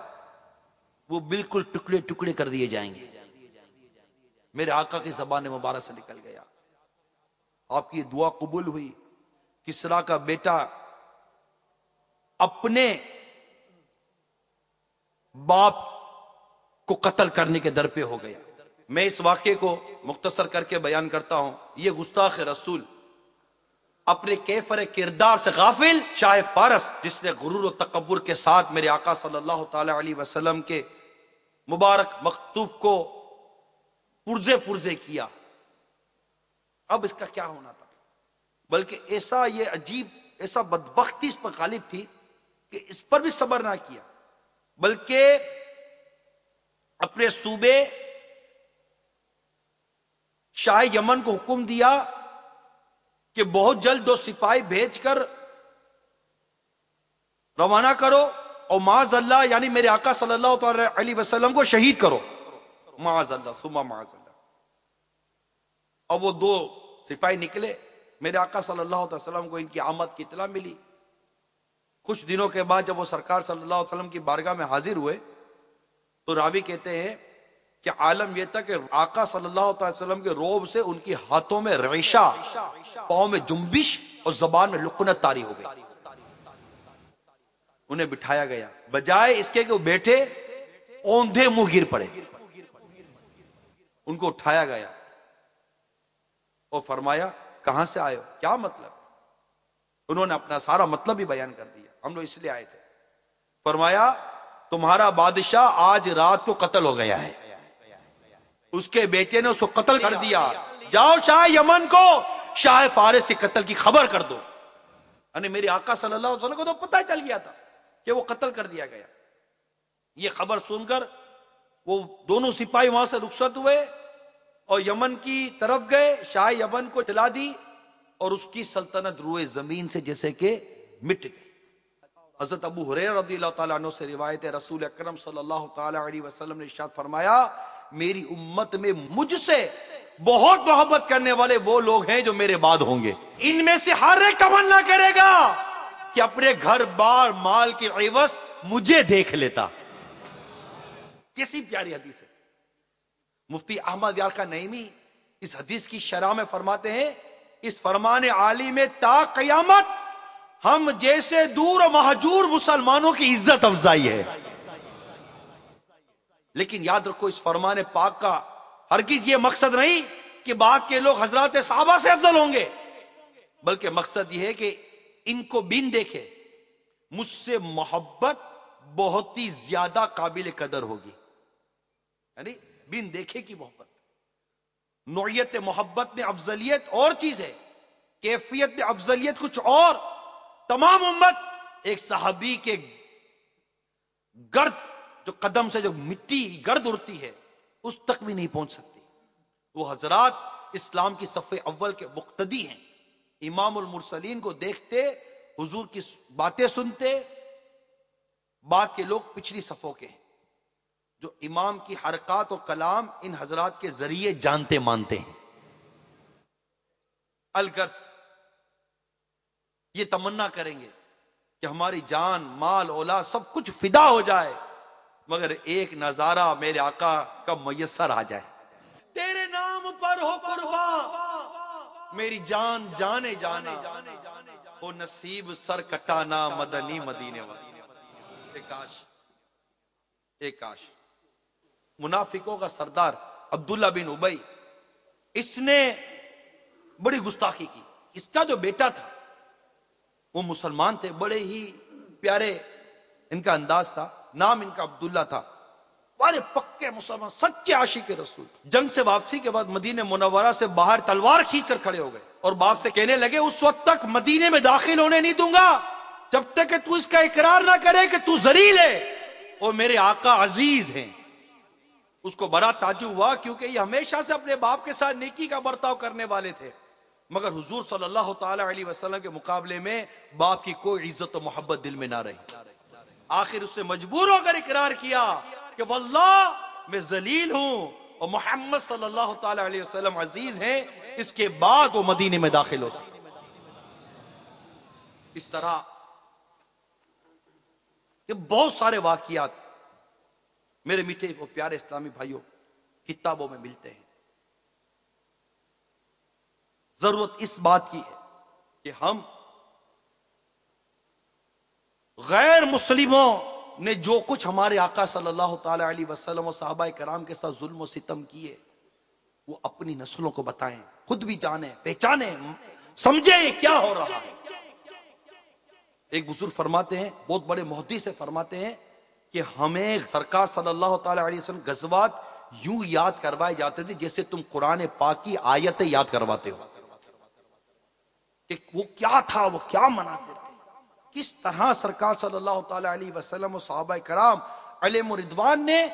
وہ بالکل ٹکڑے ٹکڑے کر دیے جائیں گے. میرے آقا کی زبان مبارک سے نکل گیا. آپ کی دعا قبول ہوئی. کسریٰ کا بیٹا اپنے باپ کو قتل کرنے کے در پہ ہو گیا. میں اس واقعے کو مختصر کر کے بیان کرتا ہوں. یہ گستاخ رسول اپنے کیفر کردار سے غافل شاہ فارس, جس نے غرور و تکبر کے ساتھ میرے آقا صلی اللہ تعالی علیہ وسلم کے مبارک مکتوب کو پرزے کیا. اب اس کا کیا ہونا تھا, بلکہ ایسا یہ عجیب ایسا بدبختی اس پر غالب تھی کہ اس پر بھی صبر نہ کیا, بلکہ اپنے صوبے شاہ یمن کو حکم دیا کہ بہت جلد 2 سپاہی بھیج کر روانہ کرو اور معاذ اللہ یعنی میرے آقا صلی اللہ علیہ وسلم کو شہید کرو. معاذ اللہ ثم معاذ اللہ. اور وہ 2 سپاہی نکلے. میرے آقا صلی اللہ علیہ وسلم کو ان کی آمد کی اطلاع ملی. کچھ دنوں کے بعد جب وہ سرکار صلی اللہ علیہ وسلم کی بارگاہ میں حاضر ہوئے تو راوی کہتے ہیں کہ عالم یہ تھا کہ آقا صلی اللہ علیہ وسلم کے روب سے ان کی ہاتھوں میں ریشہ, پاؤں میں جنبش اور زبان میں لکنت طاری ہو گئی. انہیں بٹھایا گیا, بجائے اس کے کہ وہ بیٹھے اوندھے منہ گر پڑے. ان کو اٹھایا گیا اور فرمایا کہاں سے آئے ہو, کیا مطلب. انہوں نے اپنا سارا مطلب ہی بیان کر دیا. ہم لوگ اس لیے آئے تھے. فرمایا تمہارا بادشاہ آج رات کو قتل ہو گیا ہے, اس کے بیٹے نے اس کو قتل کر دیا. جاؤ شاہ یمن کو شاہ فارس کے قتل کی خبر کر دو. یعنی میرے آقا صلی اللہ علیہ وسلم کو تو پتہ چل گیا تھا کہ وہ قتل کر دیا گیا. یہ خبر سن کر وہ دونوں سپاہی وہاں سے رخصت ہوئے اور یمن کی طرف گئے. شاہ یمن کو اطلاع دی اور اس کی سلطنت روئے زمین سے جیسے کہ مٹ گئی. حضرت ابو ہریرہ رضی اللہ تعالیٰ عنہ سے روایت ہے, رسول اکرم صلی اللہ تعالی علیہ وسلم نے ارشاد فرمایا میری امت میں مجھ سے بہت محبت کرنے والے وہ لوگ ہیں جو میرے بعد ہوں گے. ان میں سے ہر ایک تمنا کرے گا کہ اپنے گھر بار مال کے عوض مجھے دیکھ لیتا. کیسی پیاری حدیث ہے. مفتی احمد یار کا نعیمی اس حدیث کی شرح میں فرماتے ہیں اس فرمان عالی میں تا قیامت ہم جیسے دور و مہجور مسلمانوں کی عزت افزائی ہے. لیکن یاد رکھو اس فرمان پاک کا ہرگز یہ مقصد نہیں کہ باقی لوگ حضرات صحابہ سے افضل ہوں گے, بلکہ مقصد یہ ہے کہ ان کو بین دیکھے مجھ سے محبت بہت ہی زیادہ قابل قدر ہوگی. یعنی بین دیکھے کی محبت. نوعیت محبت میں افضلیت اور چیز ہے, کیفیت میں افضلیت کچھ اور. تمام امت ایک صحابی کے گرد جو قدم سے جو مٹی گرد اڑتی ہے اس تک بھی نہیں پہنچ سکتی. وہ حضرات اسلام کی صف اول کے مقتدی ہیں. امام المرسلین کو دیکھتے, حضور کی باتیں سنتے. باقی لوگ پچھلی صفوں کے ہیں جو امام کی حرکات و کلام ان حضرات کے ذریعے جانتے مانتے ہیں. الغرض یہ تمنا کریں گے کہ ہماری جان مال اولاد سب کچھ فدا ہو جائے، مگر ایک نظارہ میرے آقا کا میسر آ جائے، تیرے نام پر ہو قربان میری جان جانے جانا، وہ نصیب سر کٹانا مدنی مدینے والے۔ ایک کاش منافقوں کا سردار عبداللہ بن ابی، اس نے بڑی گستاخی کی۔ اس کا جو بیٹا تھا وہ مسلمان تھے، بڑے ہی پیارے ان کا انداز تھا، نام ان کا عبداللہ تھا، بڑے پکے مسلمان، سچے عاشق رسول۔ جنگ سے واپسی کے بعد مدینہ منورہ سے باہر تلوار کھینچ کر کھڑے ہو گئے اور باپ سے کہنے لگے اس وقت تک مدینے میں داخل ہونے نہیں دوں گا جب تک کہ تو اس کا اقرار نہ کرے کہ تو ذلیل ہے اور میرے آقا عزیز ہیں۔ اس کو بڑا تعجب ہوا کیونکہ یہ ہمیشہ سے اپنے باپ کے ساتھ نیکی کا برتاؤ کرنے والے تھے، مگر حضور صلی اللہ تعالی علیہ وسلم کے مقابلے میں باپ کی کوئی عزت و محبت دل میں نہ رہی۔ آخر اس نے مجبور ہو کر اقرار کیا کہ واللہ میں ذلیل ہوں اور محمد صلی اللہ تعالی علیہ وسلم عزیز ہیں، اس کے بعد وہ مدینے میں داخل ہو سکے۔ اس طرح یہ بہت سارے واقعات میرے میٹھے اور پیارے اسلامی بھائیوں کتابوں میں ملتے ہیں۔ ضرورت اس بات کی ہے کہ ہم غیر مسلموں نے جو کچھ ہمارے آقا صلی اللہ تعالی علیہ وسلم و صحابہ کرام کے ساتھ ظلم و ستم کیے وہ اپنی نسلوں کو بتائیں، خود بھی جانیں، پہچانیں، سمجھیں کیا ہو رہا ہے۔ ایک بزرگ فرماتے ہیں، بہت بڑے محدث سے فرماتے ہیں کہ ہمیں سرکار صلی اللہ تعالی علیہ وسلم غزوات یوں یاد کروائے جاتے تھے جیسے تم قرآن پاک کی آیتیں یاد کرواتے ہو، کہ وہ کیا تھا، وہ کیا مناظر تھے، کس طرح سرکار صلی اللہ تعالی علیہ وسلم و صحابہ کرام علیہم رضوان نے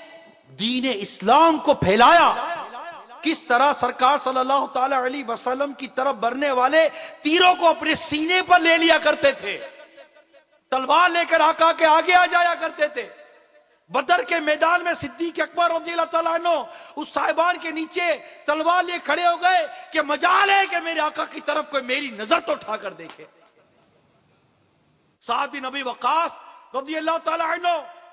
دین اسلام کو پھیلایا، کس طرح سرکار صلی اللہ تعالی علیہ وسلم کی طرف برنے والے تیروں کو اپنے سینے پر لے لیا کرتے تھے، تلوار لے کر آقا کے آگے آ جایا کرتے تھے۔ بدر کے میدان میں صدیق اکبر رضی اللہ تعالیٰ عنہ اس صاحبان کے نیچے تلوار لے کھڑے ہو گئے کہ مجال ہے کہ میرے آقا کی طرف کوئی میری نظر تو اٹھا کر دیکھے۔ سعد بن ابی وقاص رضی اللہ تعالیٰ عنہ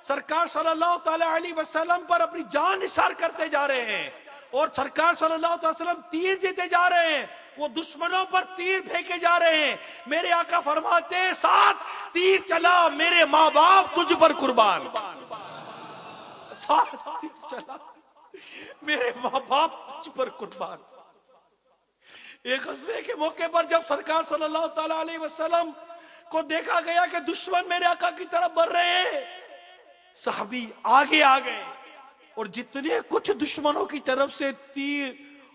سرکار صلی اللہ تعالیٰ علیہ وسلم پر اپنی جان نثار کرتے جا رہے ہیں اور سرکار صلی اللہ علیہ وسلم تیر دیتے جا رہے ہیں، وہ دشمنوں پر تیر پھینکے جا رہے ہیں۔ میرے آقا فرماتے ہیں ساتھ تیر چلا میرے ماں باپ تجھ پر قربان، ساتھ تیر چلا میرے ماں باپ تجھ پر قربان۔ ایک غزوے کے موقع پر جب سرکار صلی اللہ تعالی علیہ وسلم کو دیکھا گیا کہ دشمن میرے آقا کی طرف بڑھ رہے ہیں، صحابی آگے آ گئے اور جتنے کچھ دشمنوں کی طرف سے تیر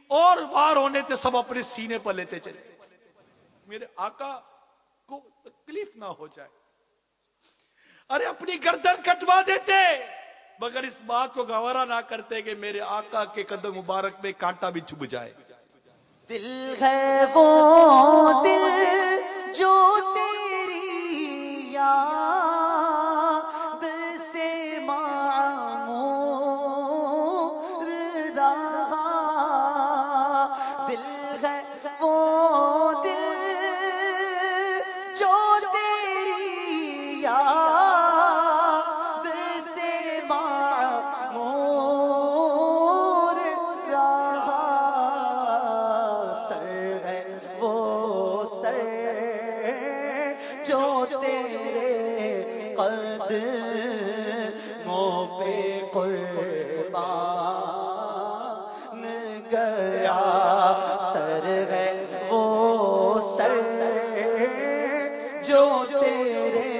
اور وار ہونے تھے سب اپنے سینے پر لیتے چلے، میرے آقا کو تکلیف نہ ہو جائے۔ ارے اپنی گردن کٹوا دیتے مگر اس بات کو گوارا نہ کرتے کہ میرے آقا کے قدم مبارک میں کانٹا بھی چبھ جائے۔ دل ہے وہ دل جو تیری یاد سے معمور رہا، دل ہے وہ دل جو تیری یاد سے معمور رہا، سر ہے وہ سر جو تیرے قدموں پہ قربان گیا، سر ہے وہ سر جو تیرے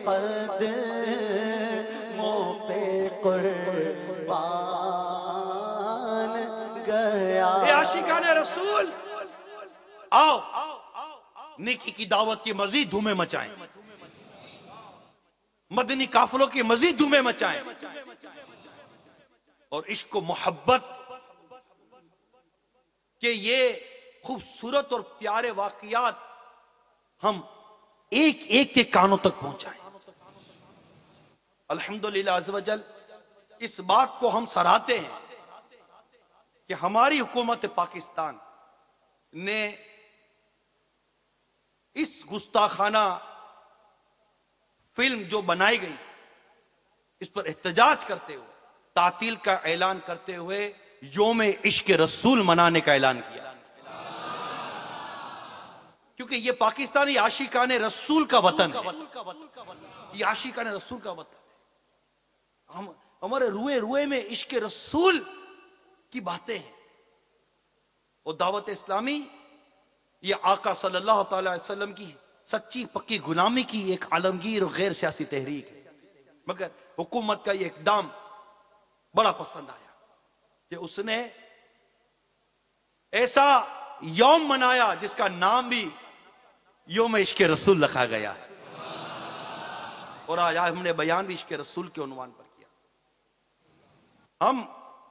قدموں پہ قربان گیا۔ اے عاشقان رسول، آؤ نیکی کی دعوت کی مزید دھومیں مچائیں، مدنی قافلوں کی مزید دھومیں مچائیں اور عشق و محبت کے یہ خوبصورت اور پیارے واقعات ہم ایک ایک کے کانوں تک پہنچائیں۔ الحمدللہ عز و جل اس بات کو ہم سراہتے ہیں کہ ہماری حکومت پاکستان نے اس گستاخانہ فلم جو بنائی گئی اس پر احتجاج کرتے ہوئے، تعطیل کا اعلان کرتے ہوئے یوم عشق رسول منانے کا اعلان کیا، کیونکہ یہ پاکستانی عاشقان رسول کا وطن ہے، یہ عاشقان رسول کا وطن ہے، ہمارے روئے روئے میں عشق رسول کی باتیں ہیں، اور دعوت اسلامی یہ آقا صلی اللہ تعالی علیہ وسلم کی سچی پکی غلامی کی ایک عالمگیر اور غیر سیاسی تحریک ہے، مگر حکومت کا یہ اقدام بڑا پسند آیا کہ اس نے ایسا یوم منایا جس کا نام بھی یوم عشق رسول رکھا گیا ہے، اور آج ہم نے بیان بھی عشق رسول کے عنوان پر کیا۔ ہم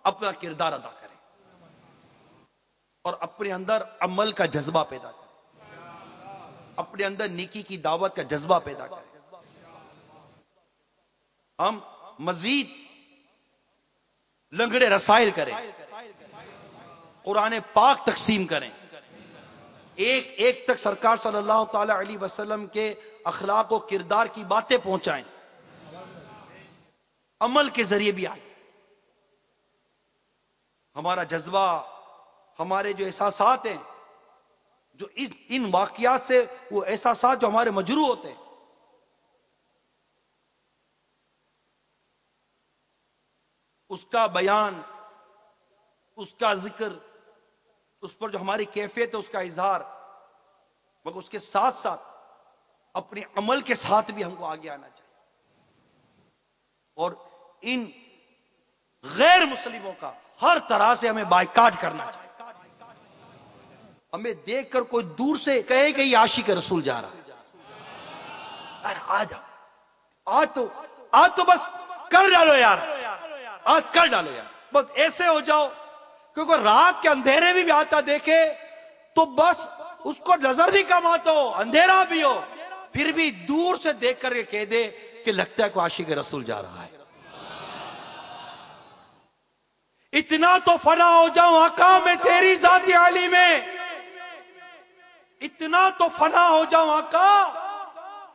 اپنا کردار ادا کریں اور اپنے اندر عمل کا جذبہ پیدا کریں، اپنے اندر نیکی کی دعوت کا جذبہ پیدا کریں، ہم مزید لنگڑے رسائل کریں، قرآن پاک تقسیم کریں، ایک ایک تک سرکار صلی اللہ تعالی علیہ وسلم کے اخلاق و کردار کی باتیں پہنچائیں، عمل کے ذریعے بھی آئیں۔ ہمارا جذبہ، ہمارے جو احساسات ہیں، جو ان واقعات سے وہ احساسات جو ہمارے مجروح ہوتے ہیں، اس کا بیان، اس کا ذکر، اس پر جو ہماری کیفیت ہے اس کا اظہار، مگر اس کے ساتھ ساتھ اپنے عمل کے ساتھ بھی ہم کو آگے آنا چاہیے، اور ان غیر مسلموں کا ہر طرح سے ہمیں بائیکاٹ کرنا چاہیے۔ ہمیں دیکھ کر کوئی دور سے کہے کہ یہ عاشق رسول جا رہا ہے، آج تو بس کر ڈالو یار، آج کر ڈالو یار، بس ایسے ہو جاؤ، کیونکہ رات کے اندھیرے بھی آتا دیکھے تو بس اس کو نظر بھی کم آتا ہو، اندھیرا بھی ہو، پھر بھی دور سے دیکھ کر کے کہہ دے کہ لگتا ہے کوئی عاشق رسول جا رہا ہے۔ اتنا تو فنا ہو جاؤں آقا میں تیری ذات عالی میں، اتنا تو فنا ہو جاؤں آقا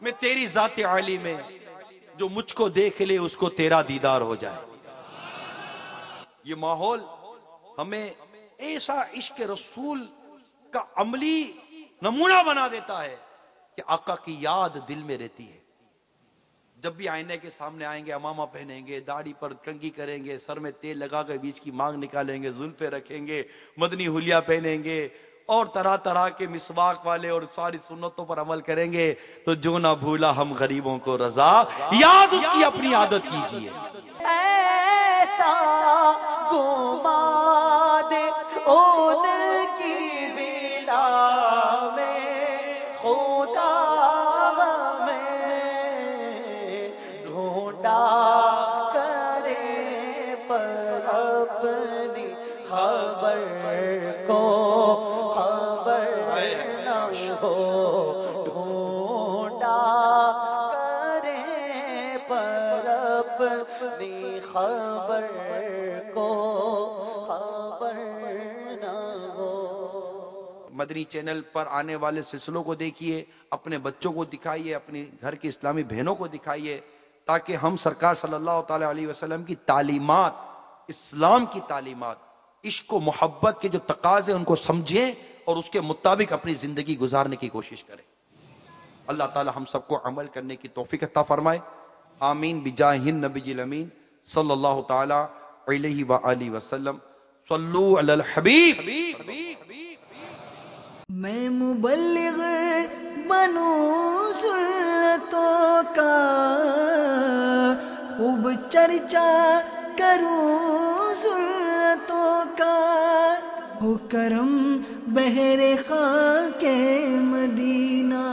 میں تیری ذات عالی میں، جو مجھ کو دیکھ لے اس کو تیرا دیدار ہو جائے۔ یہ ماحول ہمیں ایسا عشق رسول کا عملی نمونہ بنا دیتا ہے کہ آقا کی یاد دل میں رہتی ہے۔ جب بھی آئینے کے سامنے آئیں گے، امامہ پہنیں گے، داڑھی پر کنگھی کریں گے، سر میں تیل لگا کر بیچ کی مانگ نکالیں گے، زلفیں رکھیں گے، مدنی حلیہ پہنیں گے، اور طرح طرح کے مسواک والے اور ساری سنتوں پر عمل کریں گے، تو جو نہ بھولا ہم غریبوں کو رضا، یاد اس کی اپنی عادت کیجیے۔ ایسا گھما دے او دل کی ویلا میں، خدا ہمیں ڈھونڈا کرے پر اپنی خبر کو خبر نہ ہو، ڈھونڈا کرے پر اپنی خبر کو خبر نہ ہو۔ مدنی چینل پر آنے والے سلسلوں کو دیکھیے، اپنے بچوں کو دکھائیے، اپنے گھر کی اسلامی بہنوں کو دکھائیے، تاکہ ہم سرکار صلی اللہ تعالی علیہ وسلم کی تعلیمات، اسلام کی تعلیمات، عشق و محبت کے جو تقاضے ان کو سمجھیں اور اس کے مطابق اپنی زندگی گزارنے کی کوشش کریں۔ اللہ تعالی ہم سب کو عمل کرنے کی توفیق عطا فرمائے، آمین بجاہ النبی الامین صلی اللہ تعالی علیہ وآلہ وسلم۔ صلو علی الحبیب۔ میں مبلغ بنوں سنتوں کا، خوب چرچا کروں سنتوں کا، ہو کرم بہر خاک مدینہ